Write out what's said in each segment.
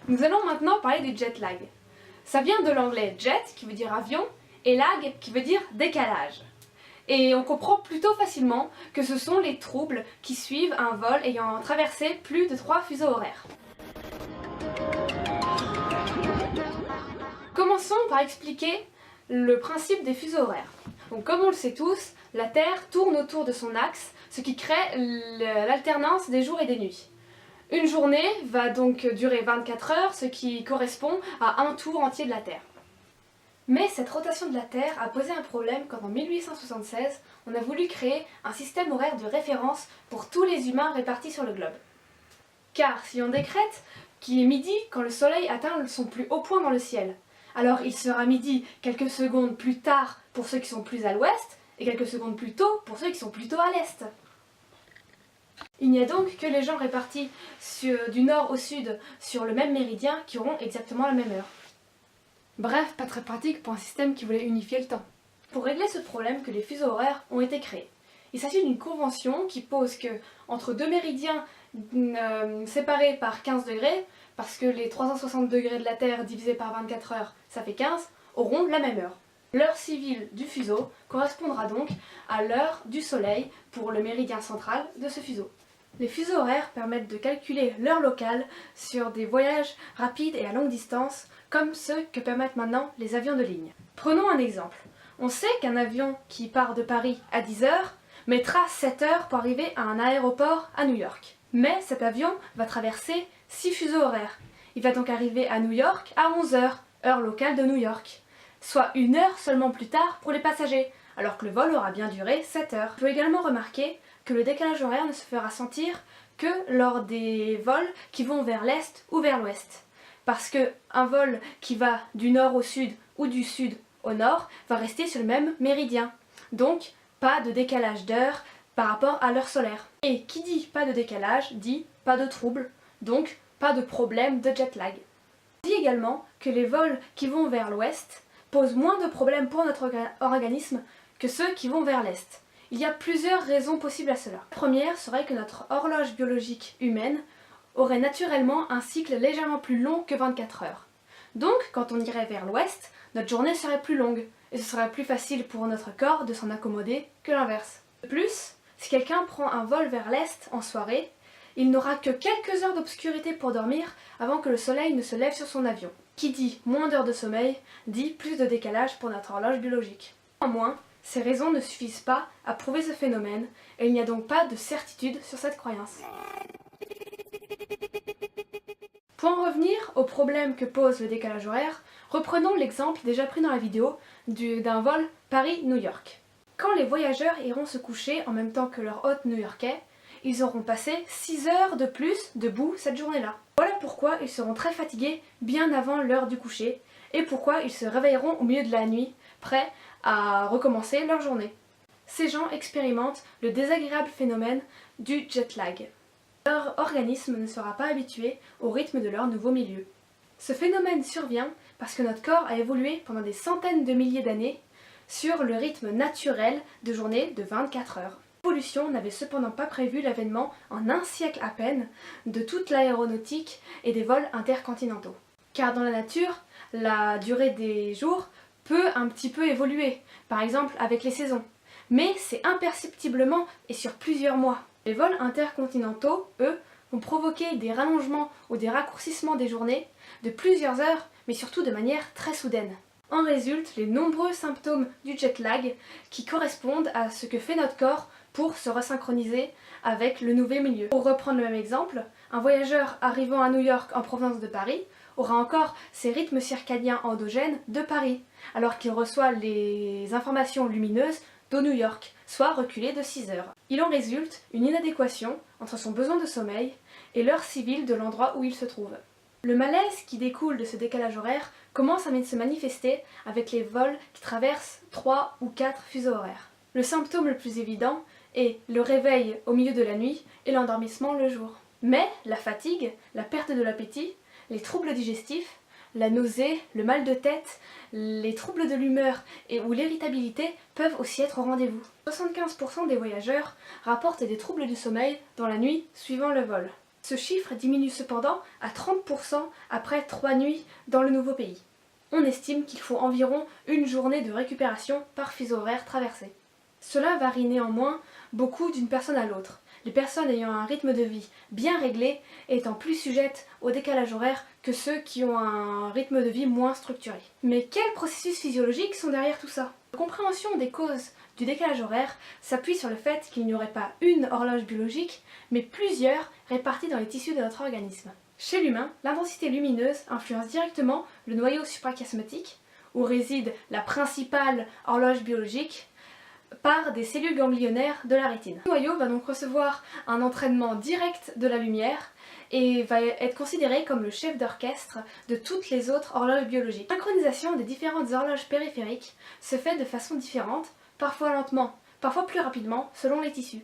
Nous allons maintenant parler du jet lag. Ça vient de l'anglais jet qui veut dire avion et lag qui veut dire décalage. Et on comprend plutôt facilement que ce sont les troubles qui suivent un vol ayant traversé plus de 3 fuseaux horaires. Commençons par expliquer le principe des fuseaux horaires. Donc, comme on le sait tous, la Terre tourne autour de son axe, ce qui crée l'alternance des jours et des nuits. Une journée va donc durer 24 heures, ce qui correspond à un tour entier de la Terre. Mais cette rotation de la Terre a posé un problème quand en 1876, on a voulu créer un système horaire de référence pour tous les humains répartis sur le globe. Car si on décrète qu'il est midi quand le soleil atteint son plus haut point dans le ciel, alors il sera midi quelques secondes plus tard pour ceux qui sont plus à l'ouest et quelques secondes plus tôt pour ceux qui sont plutôt à l'est. Il n'y a donc que les gens répartis du nord au sud sur le même méridien qui auront exactement la même heure. Bref, pas très pratique pour un système qui voulait unifier le temps. Pour régler ce problème que les fuseaux horaires ont été créés. Il s'agit d'une convention qui pose que entre deux méridiens séparés par 15 degrés, parce que les 360 degrés de la Terre divisés par 24 heures, ça fait 15, auront la même heure. L'heure civile du fuseau correspondra donc à l'heure du soleil pour le méridien central de ce fuseau. Les fuseaux horaires permettent de calculer l'heure locale sur des voyages rapides et à longue distance, comme ceux que permettent maintenant les avions de ligne. Prenons un exemple. On sait qu'un avion qui part de Paris à 10 heures mettra 7 heures pour arriver à un aéroport à New York. Mais cet avion va traverser 6 fuseaux horaires. Il va donc arriver à New York à 11 heures, heure locale de New York. Soit 1 heure seulement plus tard pour les passagers, alors que le vol aura bien duré 7 heures. On peut également remarquer que le décalage horaire ne se fera sentir que lors des vols qui vont vers l'est ou vers l'ouest. Parce qu'un vol qui va du nord au sud ou du sud au nord va rester sur le même méridien. Donc, pas de décalage d'heure par rapport à l'heure solaire. Et qui dit pas de décalage dit pas de trouble, donc pas de problème de jet lag. On dit également que les vols qui vont vers l'ouest posent moins de problèmes pour notre organisme que ceux qui vont vers l'est. Il y a plusieurs raisons possibles à cela. La première serait que notre horloge biologique humaine aurait naturellement un cycle légèrement plus long que 24 heures. Donc, quand on irait vers l'ouest, notre journée serait plus longue, et ce serait plus facile pour notre corps de s'en accommoder que l'inverse. De plus, si quelqu'un prend un vol vers l'est en soirée, il n'aura que quelques heures d'obscurité pour dormir avant que le soleil ne se lève sur son avion. Qui dit moins d'heures de sommeil, dit plus de décalage pour notre horloge biologique. Néanmoins, ces raisons ne suffisent pas à prouver ce phénomène, et il n'y a donc pas de certitude sur cette croyance. Pour en revenir au problème que pose le décalage horaire, reprenons l'exemple déjà pris dans la vidéo d'un vol Paris-New York. Quand les voyageurs iront se coucher en même temps que leur hôte new-yorkais, ils auront passé 6 heures de plus debout cette journée-là. Voilà pourquoi ils seront très fatigués bien avant l'heure du coucher et pourquoi ils se réveilleront au milieu de la nuit, prêts à recommencer leur journée. Ces gens expérimentent le désagréable phénomène du jet lag. Leur organisme ne sera pas habitué au rythme de leur nouveau milieu. Ce phénomène survient parce que notre corps a évolué pendant des centaines de milliers d'années sur le rythme naturel de journée de 24 heures. L'évolution n'avait cependant pas prévu l'avènement en un siècle à peine de toute l'aéronautique et des vols intercontinentaux. Car dans la nature, la durée des jours peut un petit peu évoluer, par exemple avec les saisons. Mais c'est imperceptiblement et sur plusieurs mois. Les vols intercontinentaux, eux, vont provoquer des rallongements ou des raccourcissements des journées de plusieurs heures, mais surtout de manière très soudaine. En résultent les nombreux symptômes du jet lag qui correspondent à ce que fait notre corps pour se resynchroniser avec le nouveau milieu. Pour reprendre le même exemple, un voyageur arrivant à New York en provenance de Paris aura encore ses rythmes circadiens endogènes de Paris, alors qu'il reçoit les informations lumineuses de New York, soit reculé de 6 heures. Il en résulte une inadéquation entre son besoin de sommeil et l'heure civile de l'endroit où il se trouve. Le malaise qui découle de ce décalage horaire commence à se manifester avec les vols qui traversent 3 ou 4 fuseaux horaires. Le symptôme le plus évident est le réveil au milieu de la nuit et l'endormissement le jour. Mais la fatigue, la perte de l'appétit, les troubles digestifs, la nausée, le mal de tête, les troubles de l'humeur ou l'irritabilité peuvent aussi être au rendez-vous. 75% des voyageurs rapportent des troubles du sommeil dans la nuit suivant le vol. Ce chiffre diminue cependant à 30% après 3 nuits dans le nouveau pays. On estime qu'il faut environ une journée de récupération par fuseau horaire traversé. Cela varie néanmoins beaucoup d'une personne à l'autre, les personnes ayant un rythme de vie bien réglé étant plus sujettes au décalage horaire que ceux qui ont un rythme de vie moins structuré. Mais quels processus physiologiques sont derrière tout ça? La compréhension des causes du décalage horaire s'appuie sur le fait qu'il n'y aurait pas une horloge biologique, mais plusieurs réparties dans les tissus de notre organisme. Chez l'humain, l'intensité lumineuse influence directement le noyau suprachiasmatique, où réside la principale horloge biologique, par des cellules ganglionnaires de la rétine. Le noyau va donc recevoir un entraînement direct de la lumière et va être considéré comme le chef d'orchestre de toutes les autres horloges biologiques. La synchronisation des différentes horloges périphériques se fait de façon différente, parfois lentement, parfois plus rapidement, selon les tissus.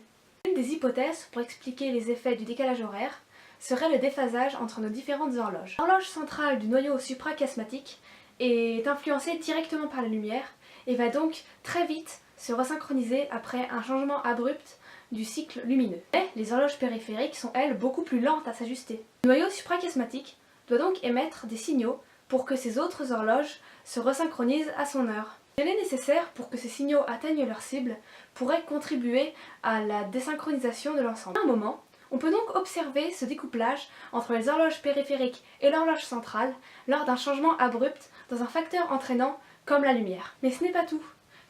Une des hypothèses pour expliquer les effets du décalage horaire serait le déphasage entre nos différentes horloges. L'horloge centrale du noyau suprachiasmatique est influencée directement par la lumière et va donc très vite se resynchroniser après un changement abrupt du cycle lumineux. Mais les horloges périphériques sont elles beaucoup plus lentes à s'ajuster. Le noyau suprachiasmatique doit donc émettre des signaux pour que ces autres horloges se resynchronisent à son heure. Ce délai nécessaire pour que ces signaux atteignent leur cible pourrait contribuer à la désynchronisation de l'ensemble. À un moment, on peut donc observer ce découplage entre les horloges périphériques et l'horloge centrale lors d'un changement abrupt dans un facteur entraînant comme la lumière. Mais ce n'est pas tout.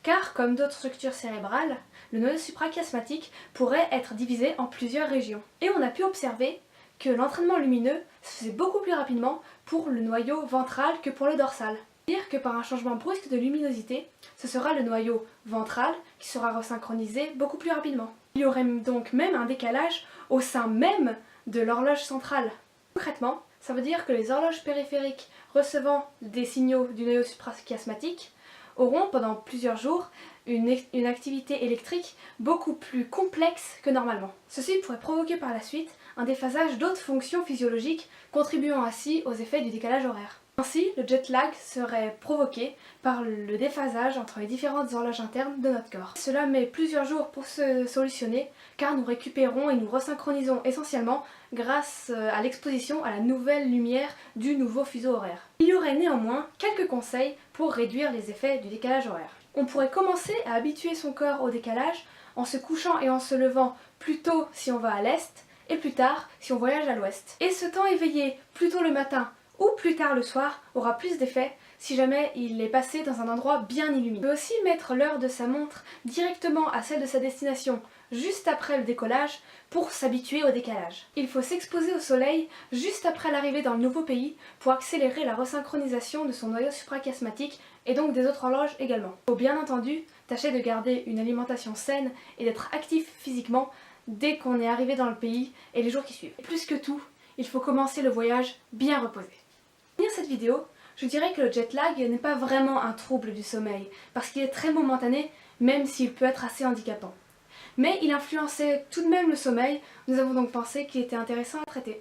Car, comme d'autres structures cérébrales, le noyau suprachiasmatique pourrait être divisé en plusieurs régions. Et on a pu observer que l'entraînement lumineux se faisait beaucoup plus rapidement pour le noyau ventral que pour le dorsal. C'est-à-dire que par un changement brusque de luminosité, ce sera le noyau ventral qui sera resynchronisé beaucoup plus rapidement. Il y aurait donc même un décalage au sein même de l'horloge centrale. Concrètement, ça veut dire que les horloges périphériques recevant des signaux du noyau suprachiasmatique auront pendant plusieurs jours une activité électrique beaucoup plus complexe que normalement. Ceci pourrait provoquer par la suite un déphasage d'autres fonctions physiologiques contribuant ainsi aux effets du décalage horaire. Ainsi, le jet lag serait provoqué par le déphasage entre les différentes horloges internes de notre corps. Cela met plusieurs jours pour se solutionner car nous récupérons et nous resynchronisons essentiellement grâce à l'exposition à la nouvelle lumière du nouveau fuseau horaire. Il y aurait néanmoins quelques conseils pour réduire les effets du décalage horaire. On pourrait commencer à habituer son corps au décalage en se couchant et en se levant plus tôt si on va à l'est et plus tard si on voyage à l'ouest. Et ce temps éveillé plus tôt le matin ou plus tard le soir aura plus d'effet si jamais il est passé dans un endroit bien illuminé. On peut aussi mettre l'heure de sa montre directement à celle de sa destination juste après le décollage pour s'habituer au décalage. Il faut s'exposer au soleil juste après l'arrivée dans le nouveau pays pour accélérer la resynchronisation de son noyau suprachiasmatique et donc des autres horloges également. Il faut bien entendu tâcher de garder une alimentation saine et d'être actif physiquement dès qu'on est arrivé dans le pays et les jours qui suivent. Et plus que tout, il faut commencer le voyage bien reposé. Pour finir cette vidéo, je dirais que le jet lag n'est pas vraiment un trouble du sommeil, parce qu'il est très momentané, même s'il peut être assez handicapant. Mais il influençait tout de même le sommeil, nous avons donc pensé qu'il était intéressant à traiter.